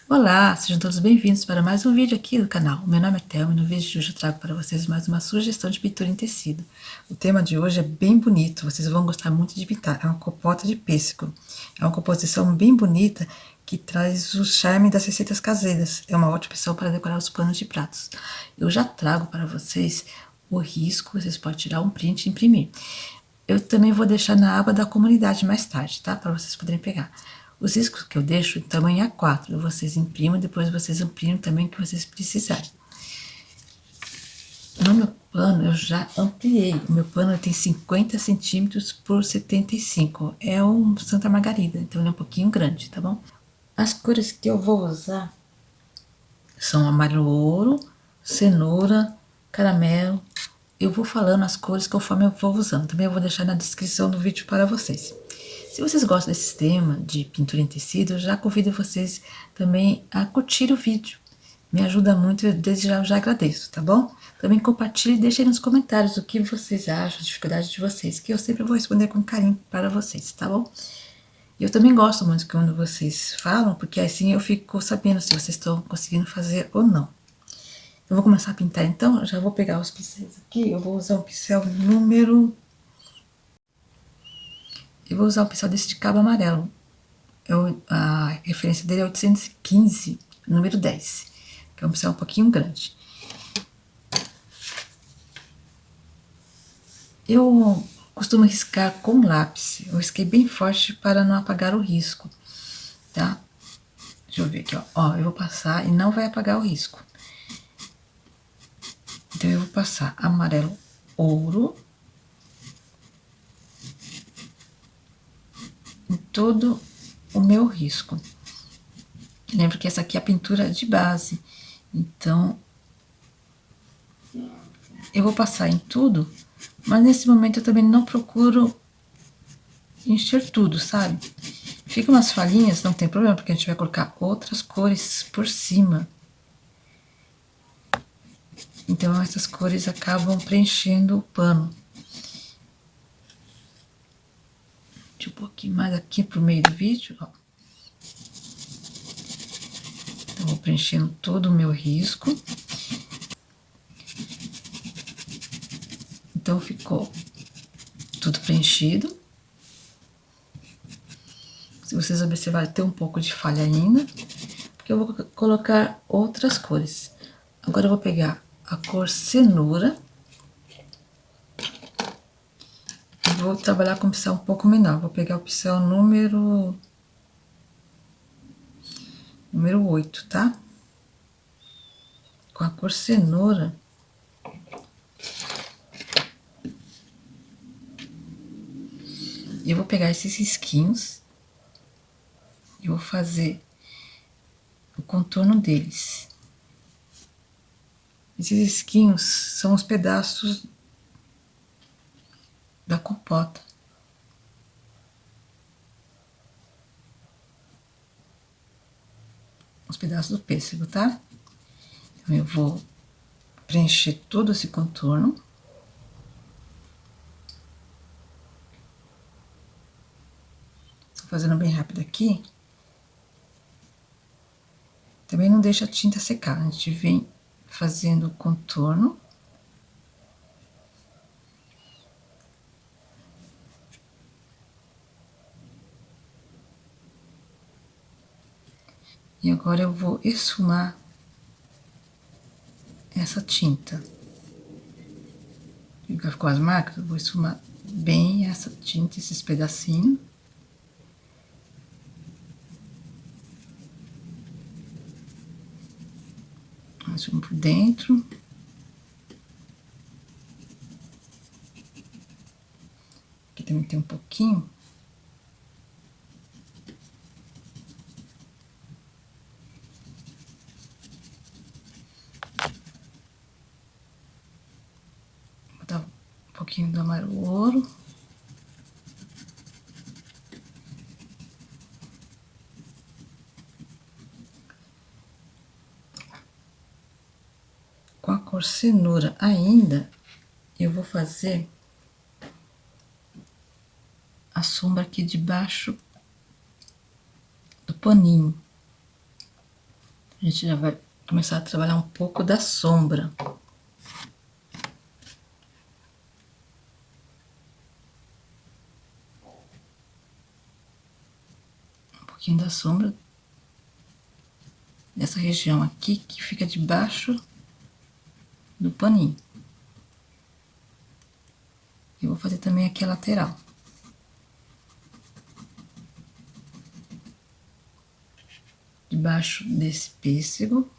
Olá, sejam todos bem-vindos para mais um vídeo aqui do canal. Meu nome é Thelma e no vídeo de hoje eu trago para vocês mais uma sugestão de pintura em tecido. O tema de hoje é bem bonito, vocês vão gostar muito de pintar. É uma compota de pêssego. É uma composição bem bonita que traz o charme das receitas caseiras. É uma ótima opção para decorar os panos de pratos. Eu já trago para vocês o risco, vocês podem tirar um print e imprimir. Eu também vou deixar na aba da comunidade mais tarde, tá? Para vocês poderem pegar. Os riscos que eu deixo em tamanho A4, vocês imprimam, depois vocês ampliam também o que vocês precisarem. No meu pano, eu já ampliei. O meu pano tem 50 centímetros por 75. É um Santa Margarida, então ele é um pouquinho grande, tá bom? As cores que eu vou usar são amarelo ouro, cenoura, caramelo. Eu vou falando as cores conforme eu vou usando. Também eu vou deixar na descrição do vídeo para vocês. Se vocês gostam desse tema de pintura em tecido, eu já convido vocês também a curtir o vídeo. Me ajuda muito, desde já eu já agradeço, tá bom? Também compartilhe e deixe aí nos comentários o que vocês acham, a dificuldade de vocês, que eu sempre vou responder com carinho para vocês, tá bom? E eu também gosto muito quando vocês falam, porque assim eu fico sabendo se vocês estão conseguindo fazer ou não. Eu vou começar a pintar então, eu já vou pegar os pincéis aqui, eu vou usar um pincel número... Eu vou usar um pincel desse de cabo amarelo. A referência dele é 815, número 10, que é um pincel um pouquinho grande. Eu costumo riscar com lápis, eu risquei bem forte para não apagar o risco, tá? Deixa eu ver aqui, ó, eu vou passar e não vai apagar o risco. Então, eu vou passar amarelo ouro em todo o meu risco. Lembra que essa aqui é a pintura de base, então eu vou passar em tudo, mas nesse momento eu também não procuro encher tudo, sabe? Fica umas falhinhas, não tem problema, porque a gente vai colocar outras cores por cima. Então essas cores acabam preenchendo o pano. Deixa eu um pouquinho mais aqui pro meio do vídeo, ó. Então, vou preenchendo todo o meu risco. Então, ficou tudo preenchido. Se vocês observarem, tem um pouco de falha ainda, porque eu vou colocar outras cores. Agora, eu vou pegar a cor cenoura. E vou trabalhar com um pincel um pouco menor. Vou pegar o pincel número 8, tá? Com a cor cenoura. E eu vou pegar esses risquinhos e vou fazer o contorno deles. Esses risquinhos são os pedaços da compota. Os pedaços do pêssego, tá? Então, eu vou preencher todo esse contorno. Estou fazendo bem rápido aqui. Também não deixa a tinta secar, a gente vem fazendo o contorno. E agora eu vou esfumar essa tinta. Já ficou as marcas? Eu vou esfumar bem essa tinta, esses pedacinhos. Esfumo por dentro. Aqui também tem um pouquinho. Vou botar um pouquinho do amarelo ouro. Com a cor cenoura ainda, eu vou fazer a sombra aqui debaixo do paninho. A gente já vai começar a trabalhar um pouco da sombra. Um pouquinho da sombra dessa região aqui que fica debaixo do paninho. Eu vou fazer também aqui a lateral. Debaixo desse pêssego.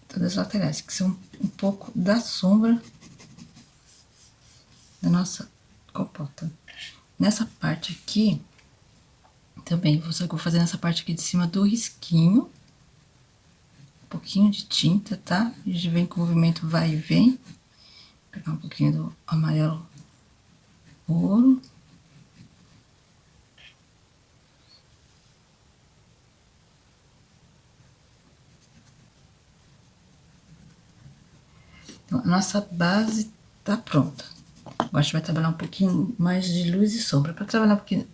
Todas as laterais, que são um pouco da sombra da nossa compota. Nessa parte aqui, também vou fazer nessa parte aqui de cima do risquinho. Um pouquinho de tinta, tá? A gente vem com o movimento vai e vem. Vou pegar um pouquinho do amarelo ouro. Então, a nossa base tá pronta. Agora a gente vai trabalhar um pouquinho mais de luz e sombra. Para trabalhar um pouquinho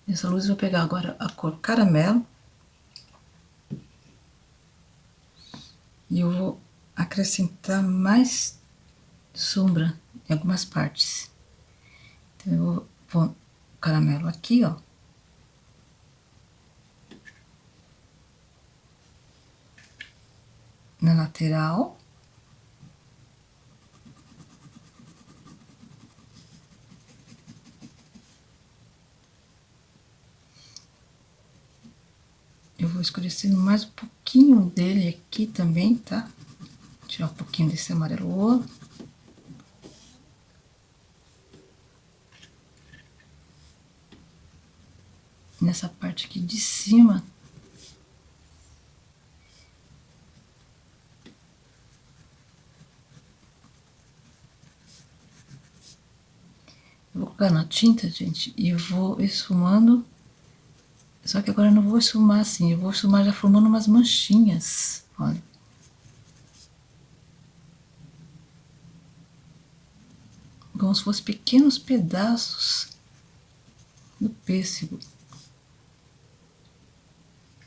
nessa luz, eu vou pegar agora a cor caramelo. E eu vou acrescentar mais sombra em algumas partes. Então, eu vou pôr o caramelo aqui, ó. Na lateral. Eu vou escurecendo mais um pouquinho dele aqui também, tá? Tirar um pouquinho desse amarelo ouro. Nessa parte aqui de cima. Eu vou colocar na tinta, gente, e vou esfumando. Só que agora eu não vou esfumar assim, eu vou esfumar já formando umas manchinhas, olha. Como se fossem pequenos pedaços do pêssego.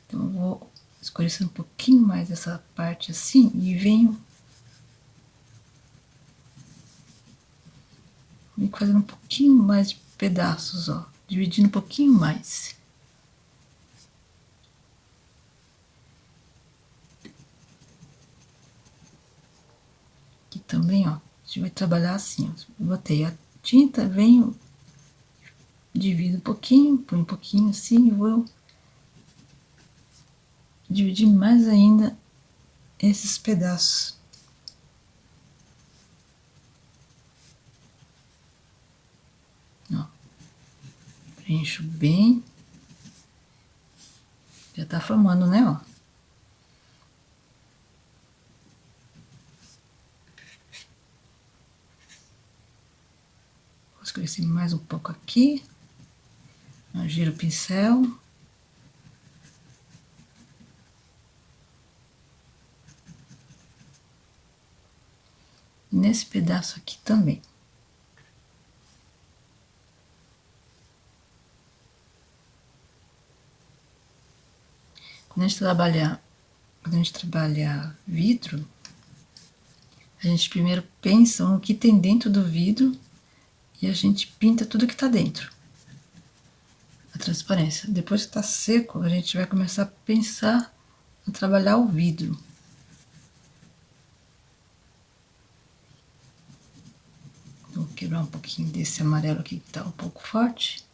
Então eu vou escurecer um pouquinho mais essa parte assim e venho fazendo um pouquinho mais de pedaços, ó, dividindo um pouquinho mais. Aqui também, ó, a gente vai trabalhar assim, ó. Botei a tinta, venho, divido um pouquinho, põe um pouquinho assim e vou dividir mais ainda esses pedaços. Ó, preencho bem. Já tá formando, né, ó. Vou escurecer mais um pouco aqui. Eu giro o pincel. Nesse pedaço aqui também. Quando a gente trabalhar vidro, a gente primeiro pensa no que tem dentro do vidro e a gente pinta tudo que tá dentro. A transparência. Depois que tá seco, a gente vai começar a pensar em trabalhar o vidro. Vou quebrar um pouquinho desse amarelo aqui que tá um pouco forte.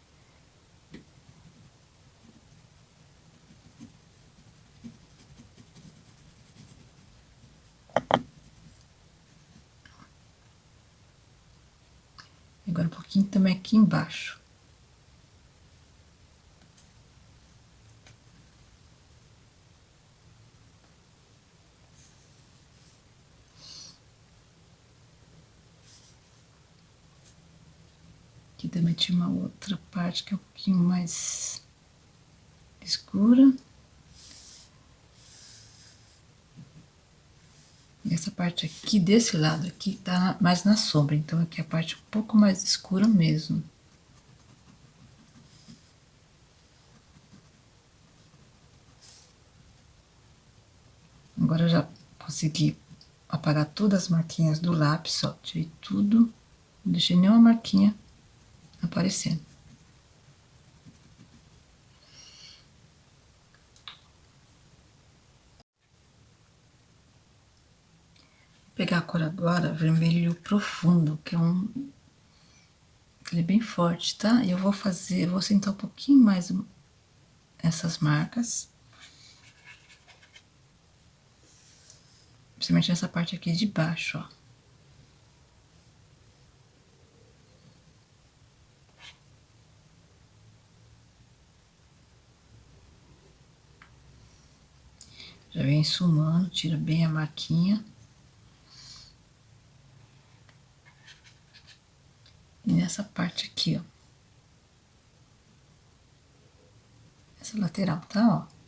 Agora um pouquinho também aqui embaixo. Aqui também tinha uma outra parte que é um pouquinho mais escura. E essa parte aqui, desse lado aqui, tá mais na sombra. Então, aqui é a parte um pouco mais escura mesmo. Agora eu já consegui apagar todas as marquinhas do lápis, ó. Tirei tudo, não deixei nenhuma marquinha aparecendo. Vou pegar a cor agora, vermelho profundo, que é ele é bem forte, tá? E eu vou sentar um pouquinho mais essas marcas. Principalmente nessa parte aqui de baixo, ó. Já vem esfumando, tira bem a marquinha. E nessa parte aqui, ó. Essa lateral, tá, ó.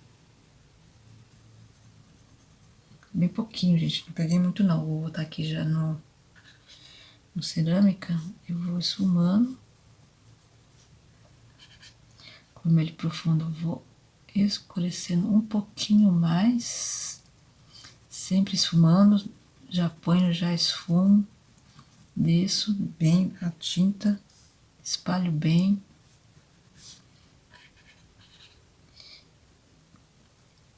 Bem pouquinho, gente. Não peguei muito, não. Vou botar aqui já no cerâmica. Eu vou esfumando. Vermelho profundo, eu vou escurecendo um pouquinho mais. Sempre esfumando. Já ponho, já esfumo. Desço bem a tinta. Espalho bem.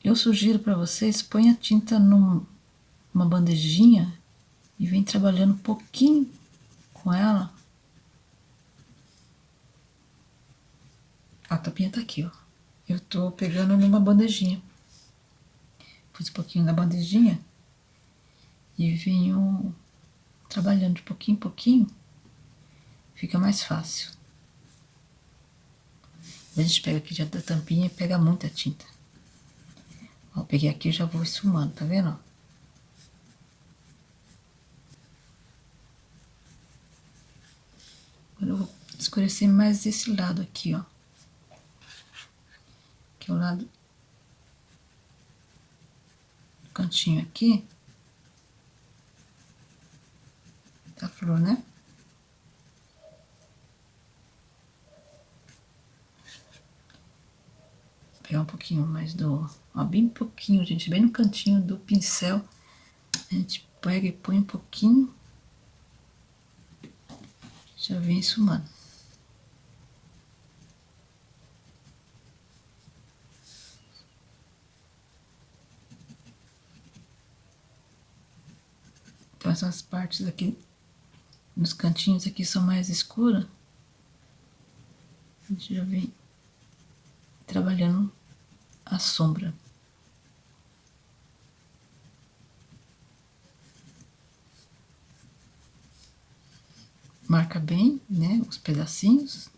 Eu sugiro para vocês, põe a tinta numa bandejinha e vem trabalhando um pouquinho com ela. A tapinha tá aqui, ó. Eu tô pegando numa bandejinha. Pus um pouquinho na bandejinha e venho trabalhando de pouquinho em pouquinho. Fica mais fácil. A gente pega aqui já da tampinha e pega muita tinta. Ó, peguei aqui e já vou esfumando, tá vendo? Agora eu vou escurecer mais esse lado aqui, ó. Que é o lado do cantinho aqui. Da flor, né? Vou pegar um pouquinho mais do... Ó, bem pouquinho, gente. Bem no cantinho do pincel. A gente pega e põe um pouquinho. Já vem esfumando. Então essas partes aqui, nos cantinhos aqui são mais escuras. A gente já vem trabalhando a sombra. Marca bem, né, os pedacinhos.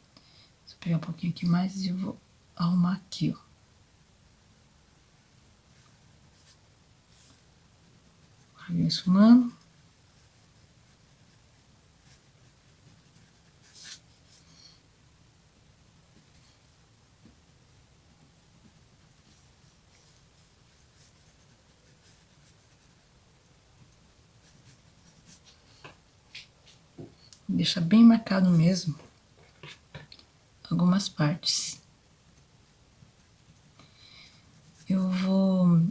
Vou pegar um pouquinho aqui mais e vou arrumar aqui, ó. Vem esfumando. Deixa bem marcado mesmo algumas partes. Eu vou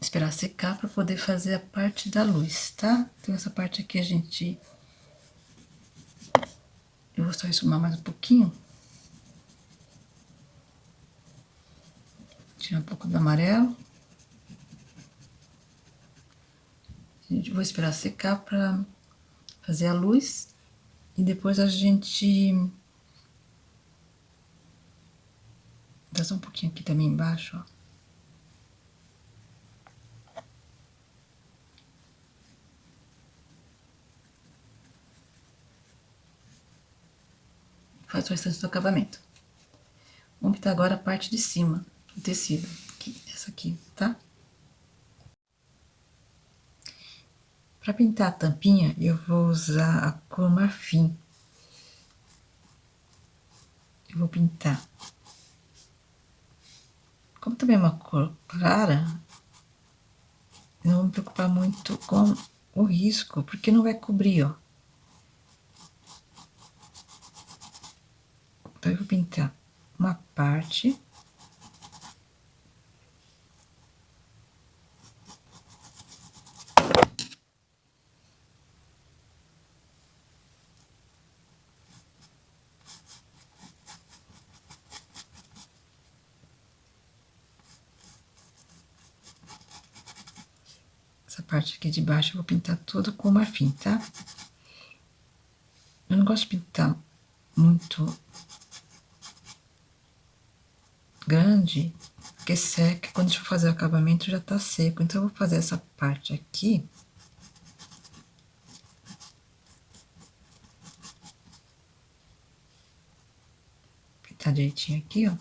esperar secar para poder fazer a parte da luz, tá? Então essa parte aqui eu vou só esfumar mais um pouquinho. Tirar um pouco do amarelo. Vou esperar secar para fazer a luz. E depois a gente... Dá só um pouquinho aqui também embaixo, ó. Faz o restante do acabamento. Vamos pintar agora a parte de cima do tecido. Aqui, essa aqui, tá? Para pintar a tampinha, eu vou usar a cor marfim. Eu vou pintar. Como também é uma cor clara, não vou me preocupar muito com o risco, porque não vai cobrir, ó. Então, eu vou pintar uma parte. parte aqui de baixo eu vou pintar tudo com marfim, tá? Eu não gosto de pintar muito grande, porque seca, quando a gente for fazer o acabamento já tá seco. Então, eu vou fazer essa parte aqui. Pintar direitinho aqui, ó.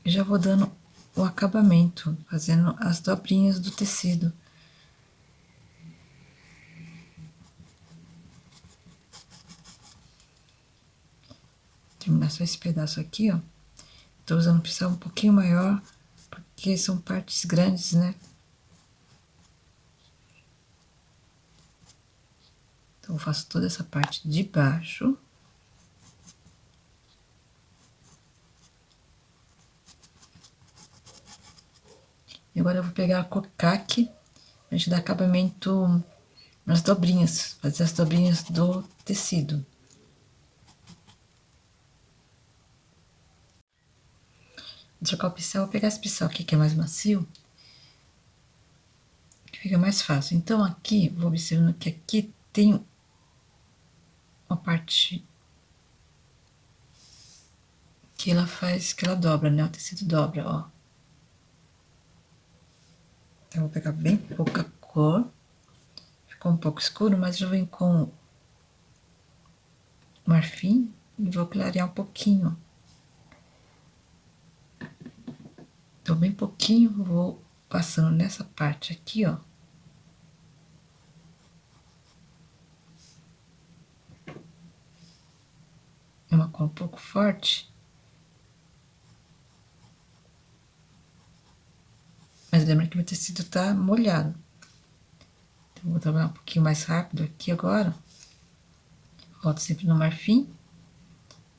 E já vou dando o acabamento, fazendo as dobrinhas do tecido. Terminar só esse pedaço aqui, ó. Tô usando um pincel um pouquinho maior, porque são partes grandes, né? Então, eu faço toda essa parte de baixo. E agora eu vou pegar a cocaque, a gente dá acabamento nas dobrinhas, fazer as dobrinhas do tecido. Vou trocar o pincel, vou pegar esse pincel aqui que é mais macio, que fica mais fácil. Então, aqui, vou observando que aqui tem uma parte que ela faz, que ela dobra, né? O tecido dobra, ó. Então, eu vou pegar bem pouca cor. Ficou um pouco escuro, mas eu venho com marfim e vou clarear um pouquinho. Então, bem pouquinho, vou passando nessa parte aqui, ó. É uma cor um pouco forte. Mas lembra que meu tecido tá molhado. Então, vou trabalhar um pouquinho mais rápido aqui agora. Volto sempre no marfim.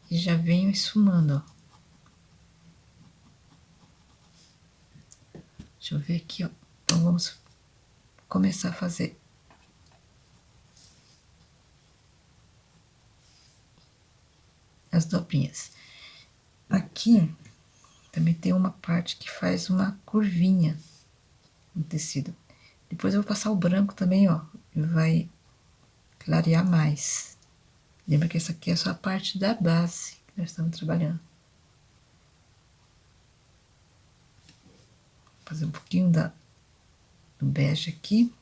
E já venho esfumando, ó. Deixa eu ver aqui, ó. Então, vamos começar a fazer as dobrinhas. Aqui também tem uma parte que faz uma curvinha no tecido. Depois eu vou passar o branco também, ó, e vai clarear mais. Lembra que essa aqui é só a parte da base que nós estamos trabalhando. Vou fazer um pouquinho do bege aqui.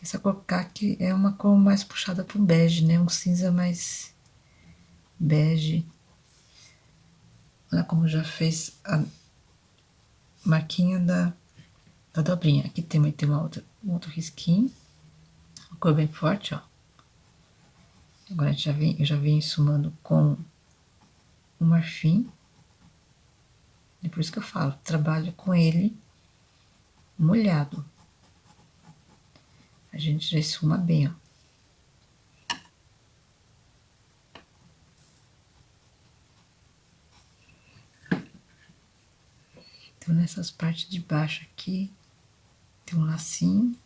Essa cor caqui é uma cor mais puxada para o bege, né? Um cinza mais bege. Olha como já fez a marquinha da dobrinha. Aqui também tem um outro risquinho. Uma cor bem forte, ó. Agora eu já venho esfumando com o marfim. É por isso que eu falo, trabalho com ele molhado. A gente já esfuma bem, ó. Então, nessas partes de baixo aqui, tem um lacinho.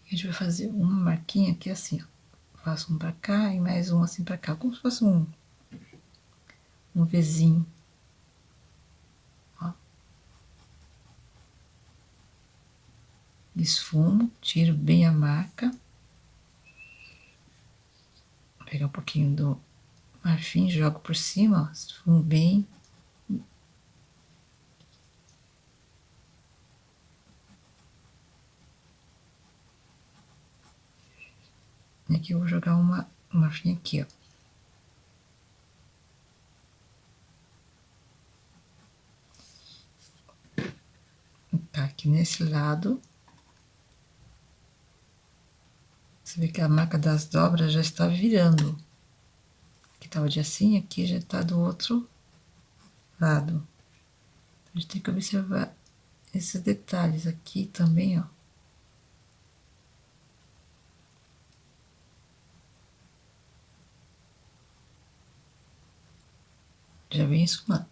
A gente vai fazer uma marquinha aqui assim, ó. Faço um pra cá e mais um assim pra cá, como se fosse um Vzinho. Ó. Esfumo, tiro bem a marca. Vou pegar um pouquinho do marfim, jogo por cima, ó, esfumo bem. E aqui eu vou jogar um marfim aqui, ó. Tá aqui nesse lado. Você vê que a marca das dobras já está virando. Aqui tava de assim, aqui já tá do outro lado. A gente tem que observar esses detalhes aqui também, ó. Já vem esfumando.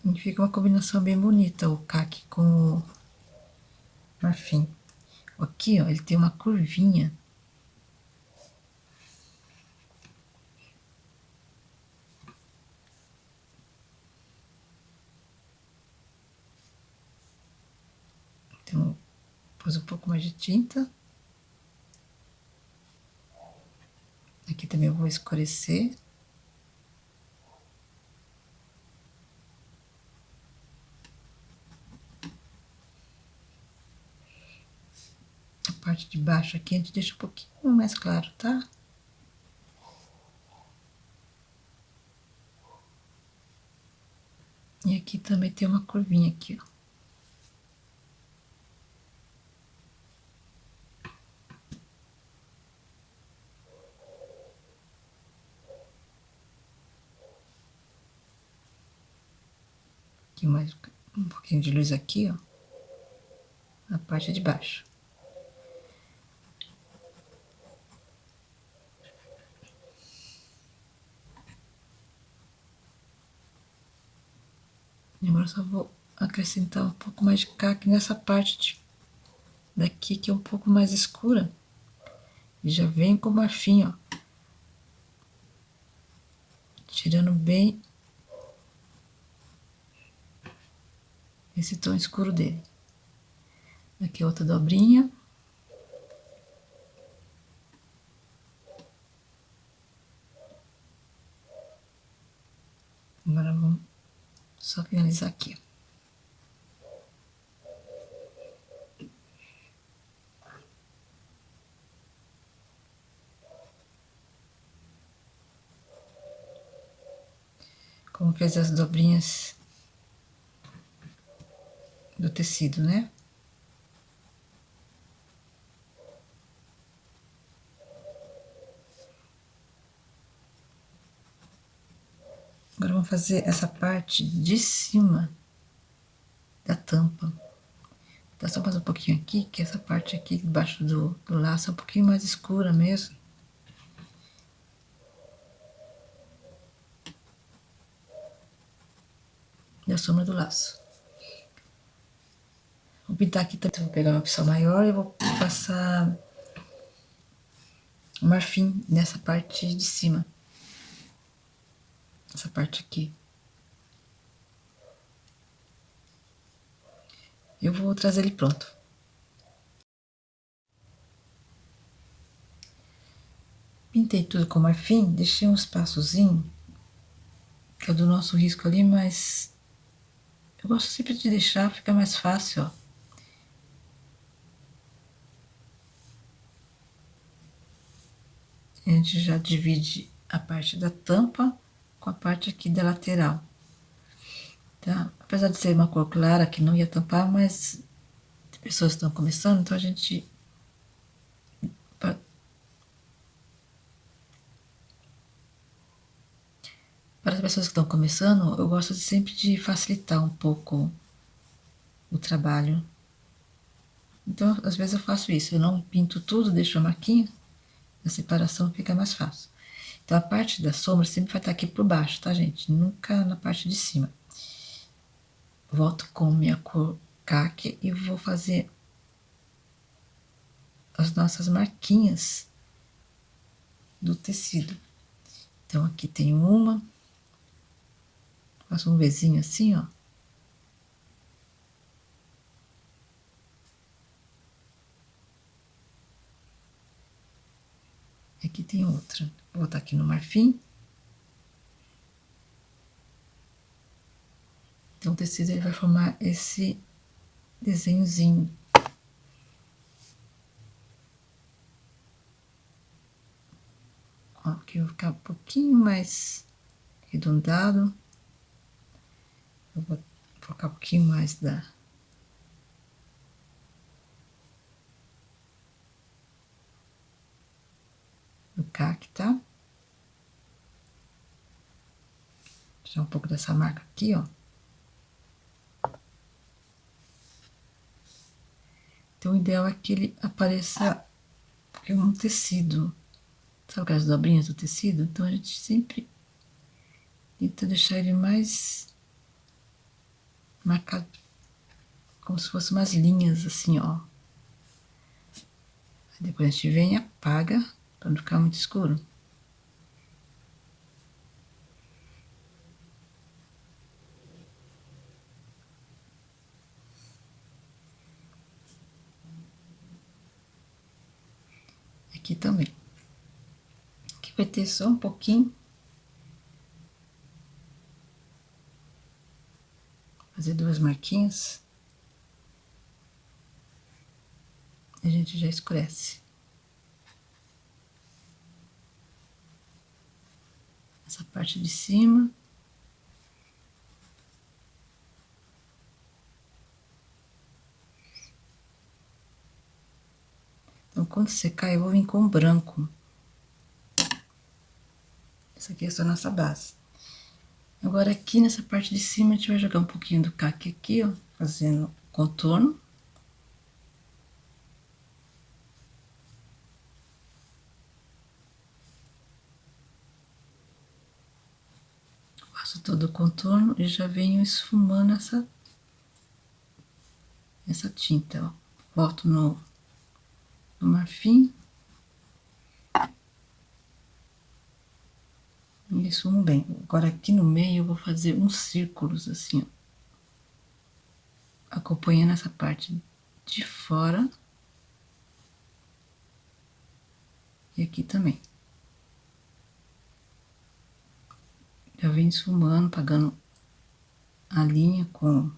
E fica uma combinação bem bonita, o caqui com marfim. Aqui, ó, ele tem uma curvinha. Então, pus um pouco mais de tinta. Aqui também eu vou escurecer. A parte de baixo aqui a gente deixa um pouquinho mais claro, tá? E aqui também tem uma curvinha aqui, ó. Aqui mais um pouquinho de luz aqui, ó. Na parte de baixo. E agora eu só vou acrescentar um pouco mais de caque nessa parte daqui, que é um pouco mais escura. E já vem com o marfim, ó. Tirando bem esse tom escuro dele. Aqui outra dobrinha. Agora vamos só finalizar aqui. Como fez as dobrinhas do tecido, né? Agora vamos fazer essa parte de cima da tampa. Tá só mais um pouquinho aqui, que essa parte aqui debaixo do laço é um pouquinho mais escura mesmo. E a sombra do laço. Vou pintar aqui também, vou pegar uma pincel maior e vou passar o marfim nessa parte de cima. Essa parte aqui. Eu vou trazer ele pronto. Pintei tudo com marfim, deixei um espaçozinho, que é do nosso risco ali, mas eu gosto sempre de deixar, fica mais fácil, ó. A gente já divide a parte da tampa com a parte aqui da lateral, tá? Apesar de ser uma cor clara, que não ia tampar, mas pessoas estão começando, então a gente... Para as pessoas que estão começando, eu gosto sempre de facilitar um pouco o trabalho. Então, às vezes eu faço isso, eu não pinto tudo, deixo a marquinha, a separação fica mais fácil. Então, a parte da sombra sempre vai estar aqui por baixo, tá, gente? Nunca na parte de cima. Volto com minha cor caque e vou fazer as nossas marquinhas do tecido. Então, aqui tem uma, faço um Vzinho assim, ó. E aqui tem outra. Vou botar aqui no marfim. Então, o tecido ele vai formar esse desenhozinho. Ó, aqui vai ficar um pouquinho mais arredondado. Eu vou colocar um pouquinho mais do caque, tá? Tirar um pouco dessa marca aqui, ó. Então, o ideal é que ele apareça um tecido. Sabe aquelas dobrinhas do tecido? Então, a gente sempre tenta deixar ele mais marcado, como se fossem umas linhas, assim, ó. Depois a gente vem e apaga, para não ficar muito escuro. Aqui também. Aqui vai ter só um pouquinho. Fazer duas marquinhas. A gente já escurece. Essa parte de cima. Então, quando secar, eu vou vir com branco. Essa aqui é só a nossa base. Agora, aqui nessa parte de cima, a gente vai jogar um pouquinho do caque aqui, ó, fazendo contorno. Faço todo o contorno e já venho esfumando essa tinta, ó. Volto no marfim. E esfumo bem. Agora, aqui no meio, eu vou fazer uns círculos, assim, ó. Acompanhando essa parte de fora. E aqui também. Já venho esfumando, pagando a linha com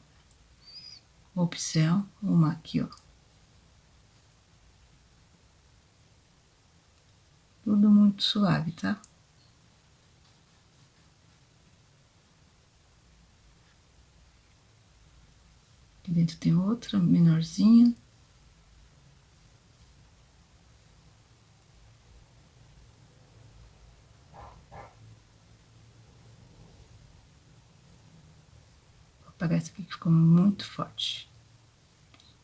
o pincel, uma aqui, ó. Tudo muito suave, tá? Aqui dentro tem outra, menorzinha. Vou apagar essa aqui que ficou muito forte.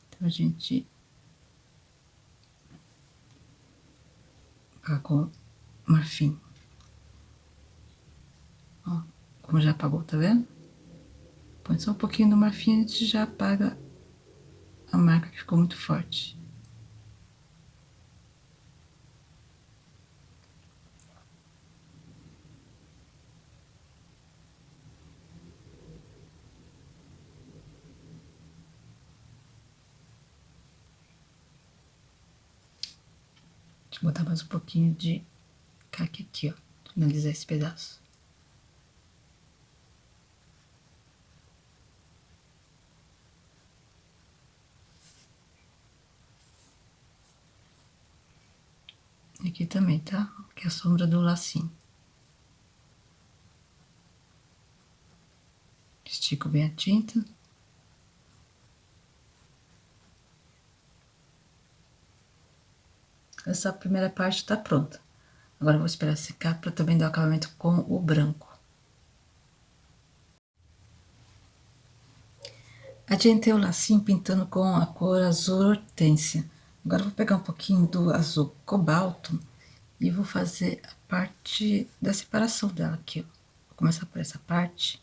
Então, a gente apaga com marfim. Ó, como já apagou, tá vendo? Põe só um pouquinho do marfim e a gente já apaga a marca que ficou muito forte. Deixa eu botar mais um pouquinho de caque aqui, ó. Finalizar esse pedaço. Aqui também, tá? Aqui é a sombra do lacinho. Estico bem a tinta. Essa primeira parte tá pronta. Agora eu vou esperar secar para também dar o acabamento com o branco. Adiantei o lacinho pintando com a cor azul hortênsia. Agora eu vou pegar um pouquinho do azul cobalto e vou fazer a parte da separação dela aqui, ó. Vou começar por essa parte.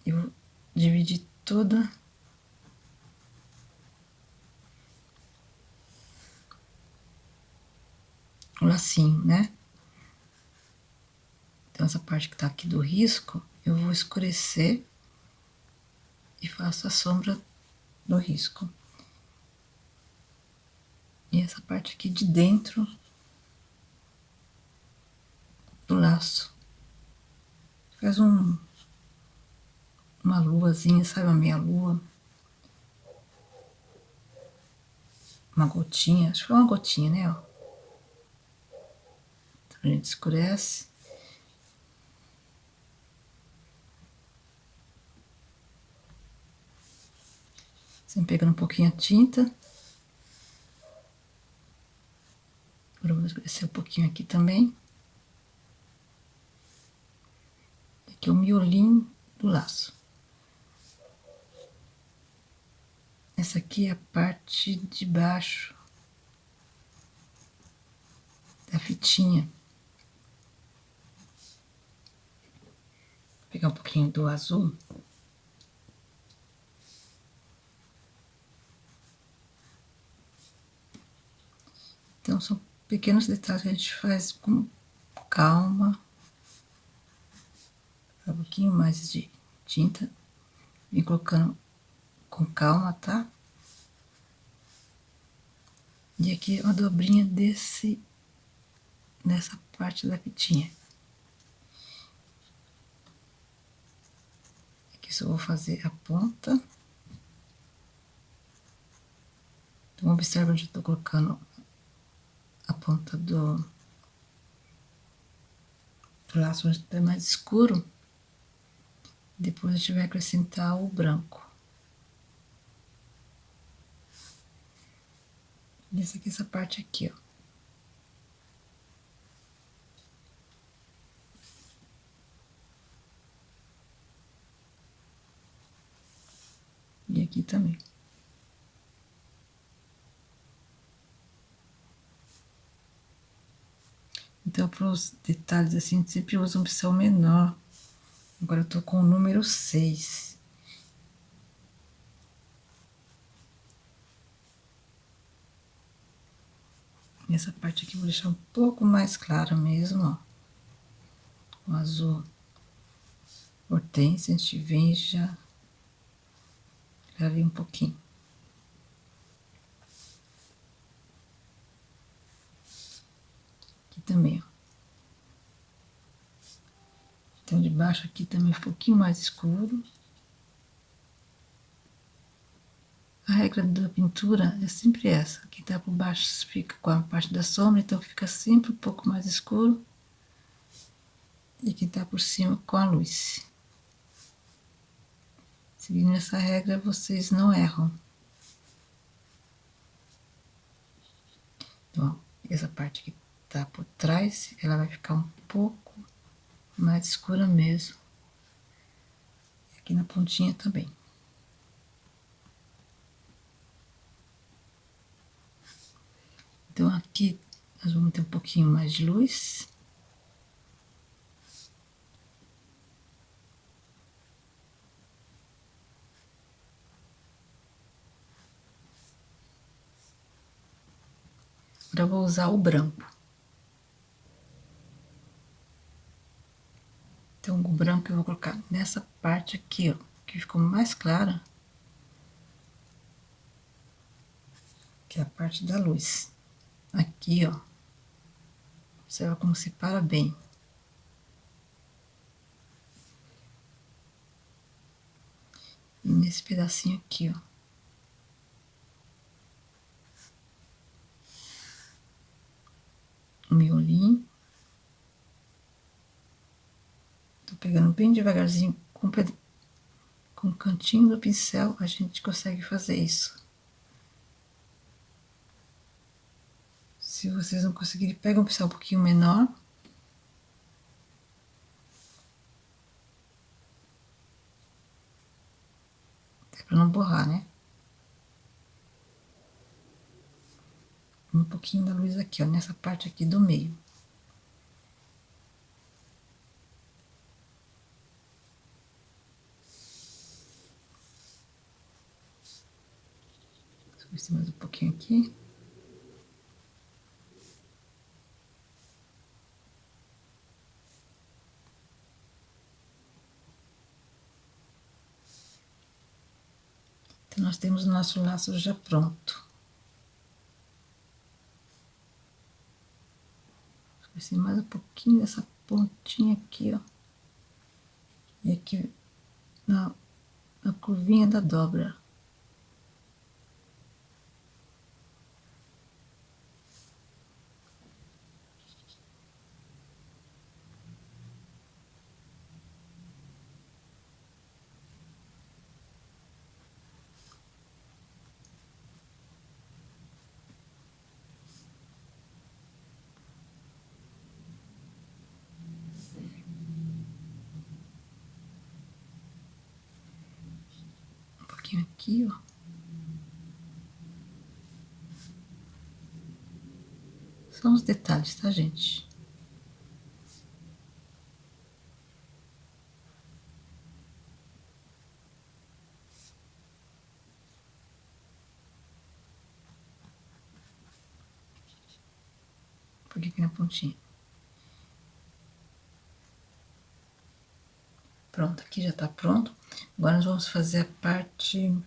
E vou dividir toda o lacinho, né? Então, essa parte que tá aqui do risco, eu vou escurecer e faço a sombra do risco. E essa parte aqui de dentro do laço. Faz uma luazinha, sabe? Uma meia lua. Uma gotinha, acho que foi uma gotinha, né? Ó. Então, a gente escurece. Sempre pegando um pouquinho a tinta. Agora eu vou escurecer um pouquinho aqui também. Aqui é o miolinho do laço. Essa aqui é a parte de baixo da fitinha. Vou pegar um pouquinho do azul. Então, são pequenos detalhes que a gente faz com calma. Um pouquinho mais de tinta. Vem colocando com calma, tá? E aqui uma dobrinha nessa parte da fitinha. Aqui só vou fazer a ponta. Então, observa onde eu tô colocando a ponta do laço onde tá mais escuro. Depois a gente vai acrescentar o branco. E essa parte aqui, ó. E aqui também. Então, para os detalhes assim, a gente sempre usa um pincel menor. Agora eu tô com o número 6. Nessa parte aqui eu vou deixar um pouco mais claro mesmo, ó. O azul hortênsia, a gente vem e já vem um pouquinho. Aqui também, ó. Então, de baixo aqui também um pouquinho mais escuro. A regra da pintura é sempre essa. Quem tá por baixo fica com a parte da sombra, então fica sempre um pouco mais escuro. E quem tá por cima com a luz. Seguindo essa regra, vocês não erram. Então, ó, essa parte que tá por trás, ela vai ficar um pouco mais escura mesmo. E aqui na pontinha também. Então, aqui nós vamos ter um pouquinho mais de luz. Agora eu vou usar o branco. Então, o branco eu vou colocar nessa parte aqui, ó, que ficou mais clara. Que é a parte da luz. Aqui, ó. Observa como separa bem. E nesse pedacinho aqui, ó. O miolinho. Tô pegando bem devagarzinho com o cantinho do pincel, a gente consegue fazer isso. Se vocês não conseguirem, pega um pincel um pouquinho menor. Até pra não borrar, né? Um pouquinho da luz aqui, ó, nessa parte aqui do meio. Vou mais um pouquinho aqui. Então, nós temos o nosso laço já pronto. Vai ser mais um pouquinho dessa pontinha aqui, ó. E aqui na curvinha da dobra. Um pouquinho aqui, ó. São os detalhes, tá, gente? porque aqui na pontinha. Pronto, aqui já tá pronto. Agora nós vamos fazer a parte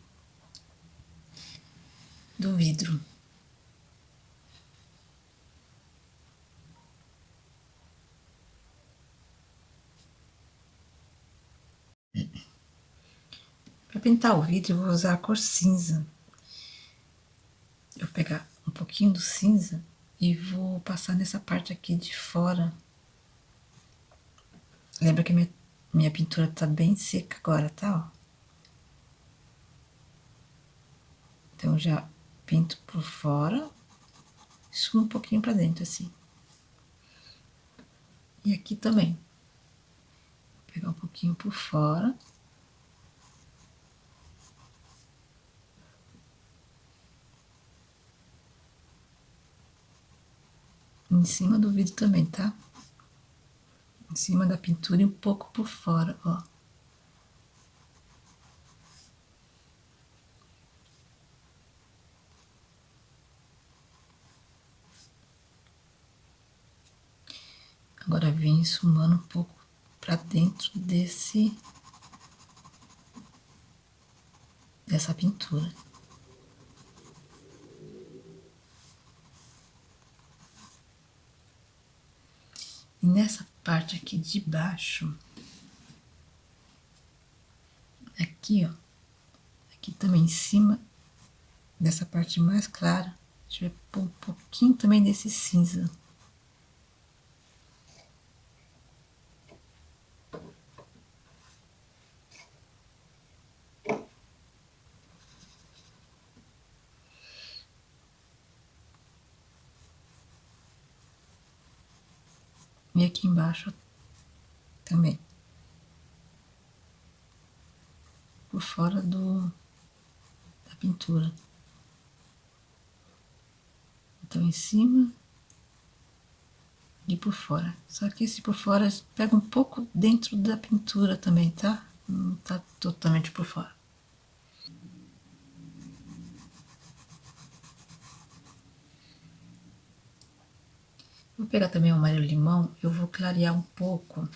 do vidro. Para pintar o vidro, eu vou usar a cor cinza. Eu vou pegar um pouquinho do cinza e vou passar nessa parte aqui de fora. Lembra que minha pintura tá bem seca agora, tá? Ó. Então, já pinto por fora, sumo um pouquinho pra dentro, assim. E aqui também. Vou pegar um pouquinho por fora. Em cima do vidro também, tá? Em cima da pintura e um pouco por fora, ó. Agora vem esfumando um pouco pra dentro dessa pintura. E nessa parte aqui de baixo, aqui, ó, aqui também em cima, dessa parte mais clara, a gente vai pôr um pouquinho também desse cinza. E aqui embaixo também. Por fora da pintura. Então, em cima e por fora. Só que esse por fora pega um pouco dentro da pintura também, tá? Não tá totalmente por fora. Vou pegar também o amarelo limão, eu vou clarear um pouco.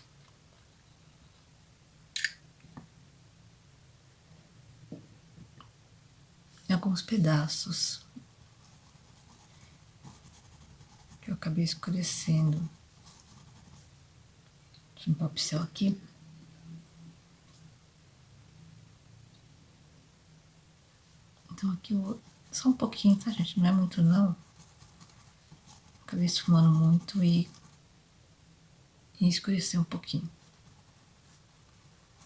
Em alguns pedaços. Que eu acabei escurecendo. Deixa eu limpar o pincel aqui. Então aqui eu vou... Só um pouquinho, tá, gente? Não é muito, não. Acabei esfumando muito e escurecer um pouquinho.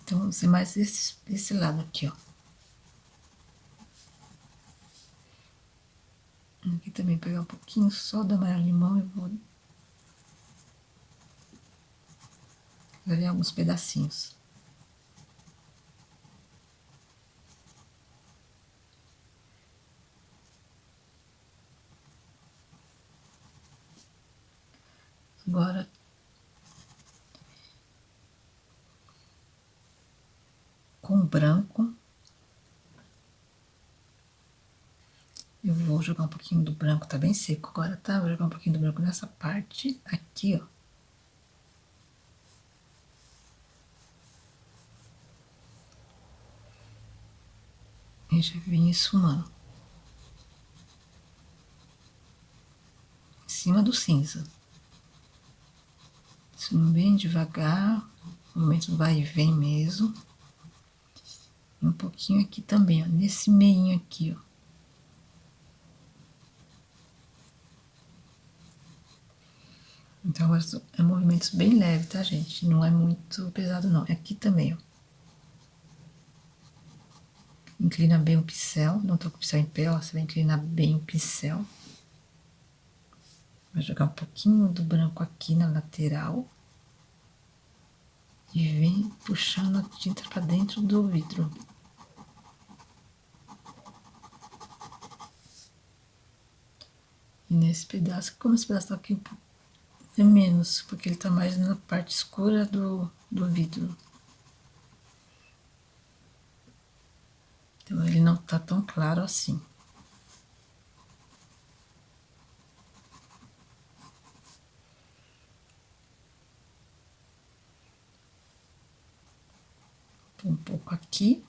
Então, vou ser mais esse lado aqui, ó. Aqui também pegar um pouquinho só do amarelo limão e vou fazer alguns pedacinhos. Agora, com branco, eu vou jogar um pouquinho do branco, tá bem seco agora, tá? Vou jogar um pouquinho do branco nessa parte aqui, ó. E já vem esfumando. Em cima do cinza. Esfuma bem devagar, momento vai e vem mesmo. E um pouquinho aqui também, ó, nesse meinho aqui, ó. Então, agora é movimentos bem leves, tá, gente? Não é muito pesado, não. Aqui também, ó. Inclina bem o pincel. Não tô com o pincel em pé, ó. Você vai inclinar bem o pincel. Vai jogar um pouquinho do branco aqui na lateral. E vem puxando a tinta pra dentro do vidro. E nesse pedaço, como esse pedaço tá aqui é menos, porque ele tá mais na parte escura do vidro. Então ele não tá tão claro assim. Um pouco aqui.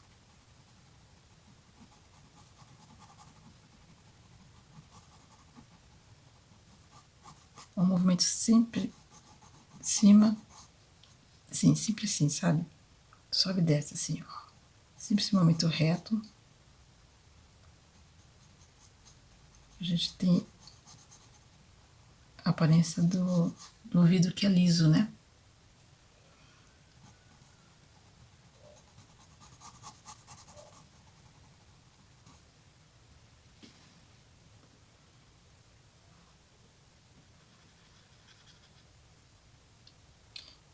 Um movimento sempre cima, assim, sempre assim, sabe? Sobe e desce assim, ó. Sempre esse movimento reto. A gente tem a aparência do vidro que é liso, né?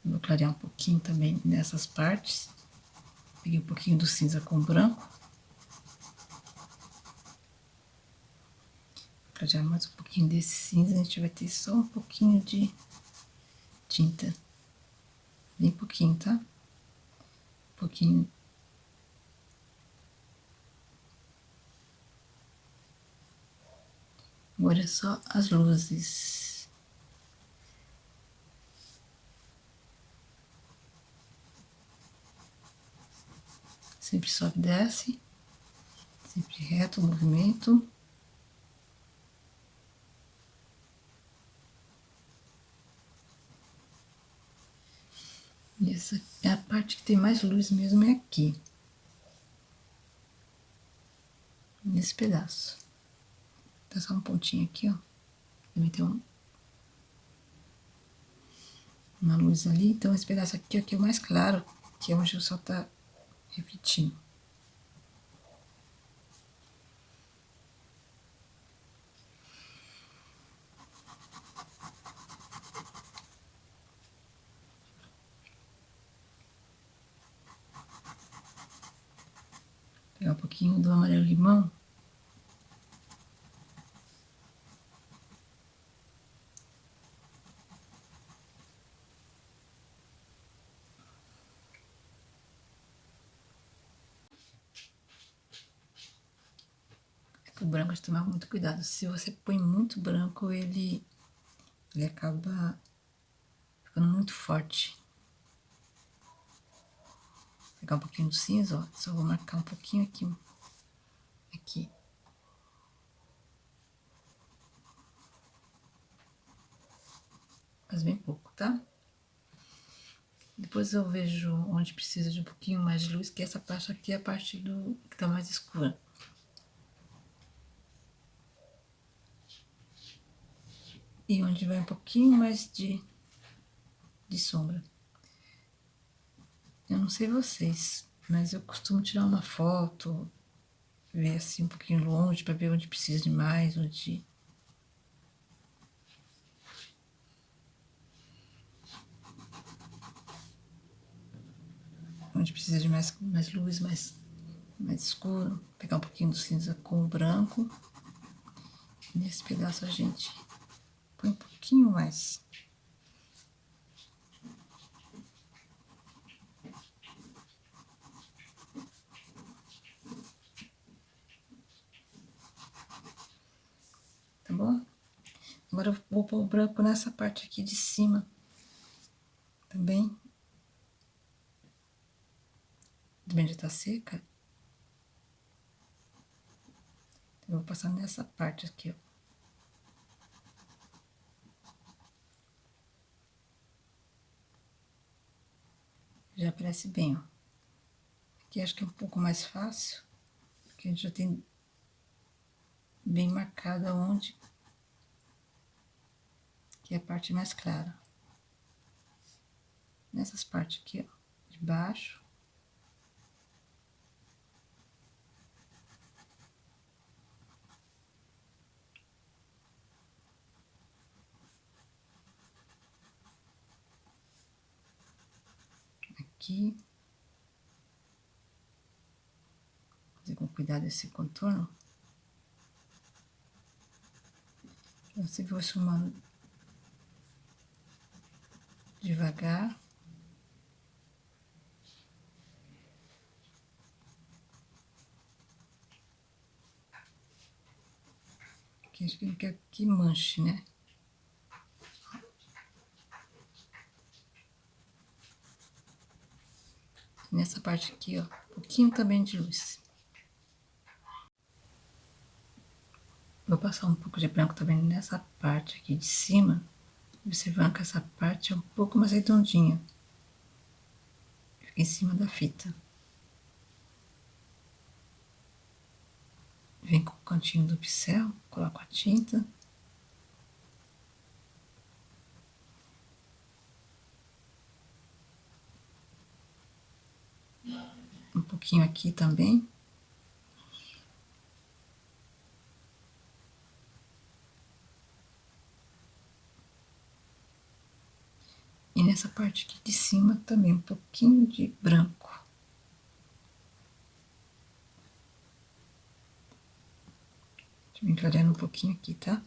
Vou clarear um pouquinho também nessas partes. Peguei um pouquinho do cinza com o branco. Clarear mais um pouquinho desse cinza, a gente vai ter só um pouquinho de tinta. Bem pouquinho, tá? Um pouquinho. Agora é só as luzes. Sempre sobe e desce. Sempre reto o movimento. E essa é a parte que tem mais luz mesmo, é aqui. Nesse pedaço. Tá só um pontinho aqui, ó. Também tem uma luz ali. Então, esse pedaço aqui, aqui é o mais claro, que é onde o sol tá refletindo. Pegar um pouquinho do amarelo limão. É que o branco a gente tomar muito cuidado. Se você põe muito branco, ele acaba ficando muito forte. Vou pegar um pouquinho do cinza, ó. Só vou marcar um pouquinho aqui. Aqui. Mas bem pouco, tá? Depois eu vejo onde precisa de um pouquinho mais de luz, que essa parte aqui é a parte do que tá mais escura. E onde vai um pouquinho mais de sombra. Eu não sei vocês, mas eu costumo tirar uma foto, ver assim um pouquinho longe, para ver onde precisa de mais, onde precisa de mais luz, mais escuro. Pegar um pouquinho do cinza com o branco. Nesse pedaço a gente põe um pouquinho mais. Tá bom? Agora eu vou pôr o branco nessa parte aqui de cima. Também. Também já tá seca. Eu vou passar nessa parte aqui, ó. Já aparece bem, ó. Aqui acho que é um pouco mais fácil, porque a gente já tem bem marcada onde que é a parte mais clara. Nessas partes aqui, ó, de baixo. Aqui. Fazer com cuidado esse contorno. Você vai sumando devagar. Que a gente não quer que manche, né? Nessa parte aqui, ó, um pouquinho também de luz. Vou passar um pouco de branco também nessa parte aqui de cima, observando que essa parte é um pouco mais redondinha. Fica em cima da fita. Vem com o cantinho do pincel, coloco a tinta. Um pouquinho aqui também. E nessa parte aqui de cima também um pouquinho de branco. Deixa eu ir clareando um pouquinho aqui, tá?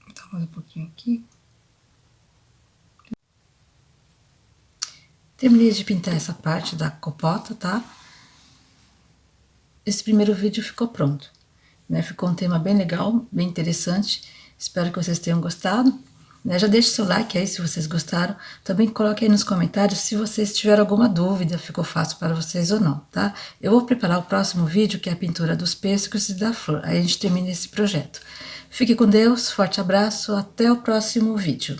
Então, mais um pouquinho aqui. Terminei de pintar essa parte da compota, tá? Esse primeiro vídeo ficou pronto, né? Ficou um tema bem legal, bem interessante. Espero que vocês tenham gostado, né? Já deixe seu like aí se vocês gostaram. Também coloque aí nos comentários se vocês tiveram alguma dúvida, ficou fácil para vocês ou não, tá? Eu vou preparar o próximo vídeo, que é a pintura dos pêssegos e da flor. Aí a gente termina esse projeto. Fique com Deus, forte abraço, até o próximo vídeo.